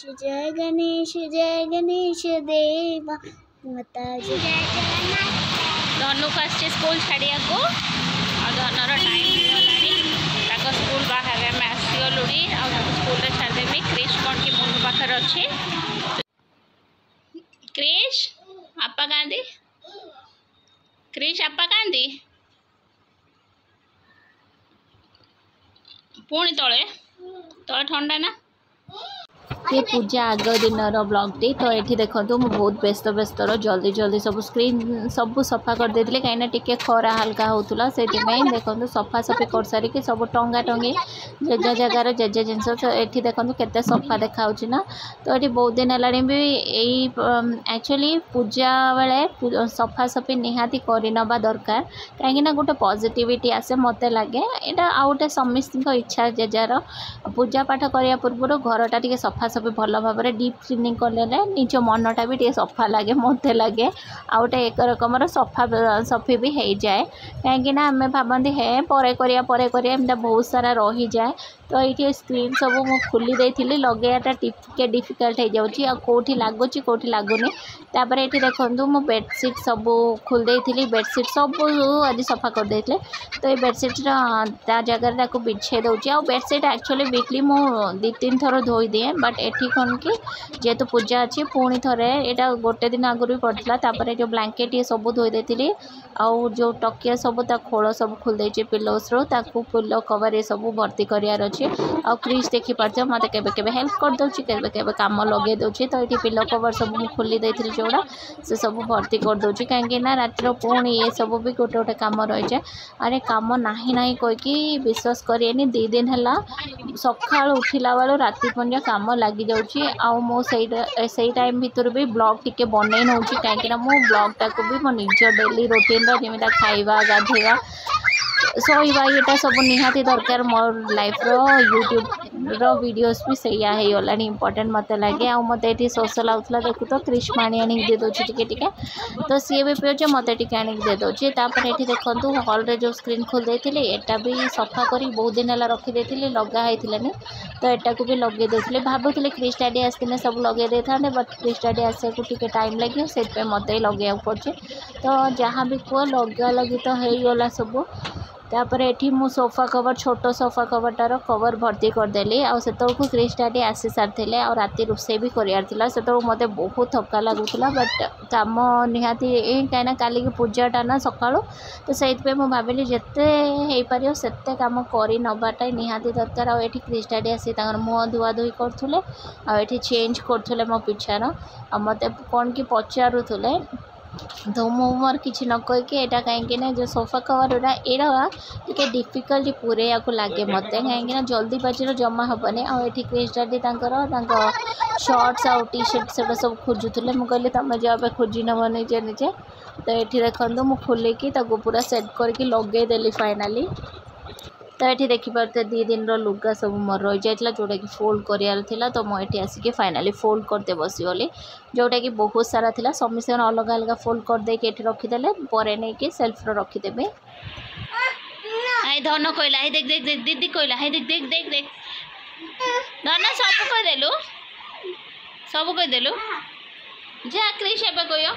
जय गणेश देवा माता जय जगन्नाथ। धनु को आसचे स्कूल छाड़िया को धनर टाइम होगा स्कूल बाहर आम आसीगलुणी स्कूल छाड़देवी क्रिश कौन कि मुंड पाखर अच्छे क्रिश आपा गांधी क्रिश आपा गांधी पुणी तले तले ठंडा ना ये पूजा आग दिन ब्लॉगटी तो ये देखो मुझे बहुत व्यस्त व्यस्तर जल्दी जल्दी सब स्क्रीन सब सफा कर देते कहीं टिके खरा हल्का होता से देखो सफा सफी कर सारिक सब टंगा टंगी जेजे जगार जेजे जिनस ये देखो केते सफा देखा ना तो ये बहुत दिन है भी एक्चुअली पूजा बेले सफा सफी निहाती करनवा दरकार कहीं गोटे पॉजिटिविटी आसे मत लगे यहाँ आउ गोटे समस्त इच्छा जेजार पूजा पाठ करने पूर्व घरटा टे सफा सफी भल भाव डीप क्लीनिंग कले निज मनटा भी सफा लगे मत लगे आउटे एक रकम सफा सफी भी हो जाए कहीं आम भावती है पर बहुत सारा रही जाए तो ये स्क्रीन सब मु खोली देती लगेटा टिके डिफिकल्ट हो जाऊँगी कौटी लगुच कौटी लगुनि तापर ये देखो मु बेडसीट सब खोल देती बेडसीट सब आज सफा कर देते तो ये बेडसीट जगह बिछे दूसरी आ बेडसीट एक्चुअली वीकली मु 2-3 थर धोई दिए बट एठी कौन कि जेहेतु पूजा अच्छी पुणी थे यहाँ गोटे दिन आगुरी पड़ता जो ब्लैंकेट ये सब धोई देती आउ जो टकिया सब खोल सब खोल देचे पिलोस पिलो कवर ये सब भर्ती करार अच्छे आ क्रिश देखी पार्थ मत के हेल्प कर दूसरी के कम लगे दूसरी तो ये पिलो कवर सब खोली देती जोड़ा से सब भर्ती कर दूसरी कहीं रातिर पुणी ये सब भी गोटे गोटे कम रही जाए अरे कम ना कहीकि विश्वास करेनि 2 दिन है सका उठला बेलू राति पर्यटन कम लगी जाऊँगी आउ से टाइम भितर भी ब्लॉग टिके बन नौ कहीं मो ब्लॉगटा को भी मो निज डेली रूटीन जमी खाइबा गाधेबा सोईबा ये सब निहाती दरकार मोर लाइफ यूट्यूब वीडियोस भी सैया हो गला इम्पोर्टेंट मत लगे आ मत ये सोशल आउला देखु तो क्रिश पानी आनी दे दूसरी टिके तो सी भी पीछे मत टिके आनी दे दूसरी तापर ये देखो हॉल रे जो स्क्रीन खोल देती एटा भी सफा कर बहुत दिन है रखी लगाई तो यहाँ को भी लगे देते भावुली क्रिश डैडी आसने सब लगे दे था बट क्रिश डैडी आसा टे टाइम लगे से मत लगे पड़े तो जहाँ भी कह लगा लगी तो हो गला सब तापर एठी मु सोफा कवर छोटो सोफा कवरटार कवर भर्ती करदेली आउ क्रिश डैडी आसी सारी आ राति रोसे भी करार से मत बहुत थका लगुला बट कम निहाती कहीं काली पूजाटा ना सका तो से भाविली जिते हो पार से कम कर नवाटा निहाती दरकार आ क्रिश डैडी आसी मुँह धुआ धुई करुले आठी चेंज करुले मो पिछार आ मत कौन कि पचारूले तो मोर किसी न कहीकि यहाँ कहीं जो सोफा कवर यहाँ टे डिफिकल्ट पूरे या लगे मत कहीं जल्दी बाजी जमा हेनी आठी क्रिश डैडी शर्ट्स आउ टी शर्ट से सब खोजुले मुझे तुम जब खोजी नब निजे निजे तो ये देखो मुझे खोलिकी पूरा सेट करके लगेदेली फाइनाली तो ये देखिपे 2 दिन लुगा सब मोर रही जाता जोटा कि फोल्ड करार तो मुझे आसिक फाइनाली फोल्ड करते बसीगली जोटा कि बहुत सारा था समस्त अलग अलग फोल्ड करदे रखीदे पर नहीं कि सेल्फ रखीदेवे धन कहला हे देख देख देख दीदी कहला हे देख देख देख देख धन सब कहीदेलु जा क्रिश एबे कह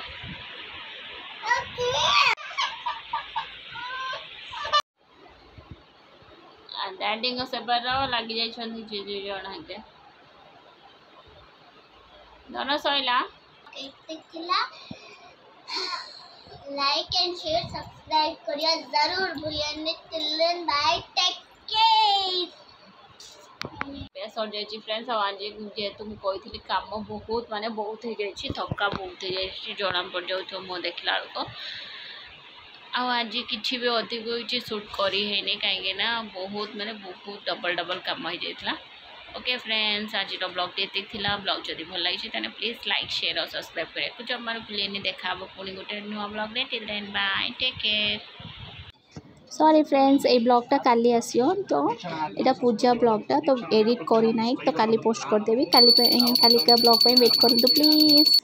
डैडी सेबार लगी जाए धन सैला लाइक एंड शेयर सब्सक्राइब करिया जरूर भूलिए चिल्ड्रन बाय टेक केयर सर जाइए फ्रेंड्स आज जेहेतु मुझे कम बहुत माने बहुत हो जाए थका बहुत हो जाए जना पड़ जाऊ मो देखला को आज किसी भी अधिक शूट करें कहीं बहुत माने बहुत डबल डबल कम हो जाता ओके फ्रेंड्स आज ब्लॉग ये ब्लॉग जब भल लगी प्लीज लाइक शेयर और सब्सक्राइब करें जमा भूलें देखा पुणी गोटे नुआ blog till then bye take care sorry friends ये ब्लॉगटा काली आसियो तो यहाँ पूजा ब्लॉगटा तो एडिट करना तो काली पोस्ट करदेवी काली का ब्लॉग वेट करूँ प्लीज।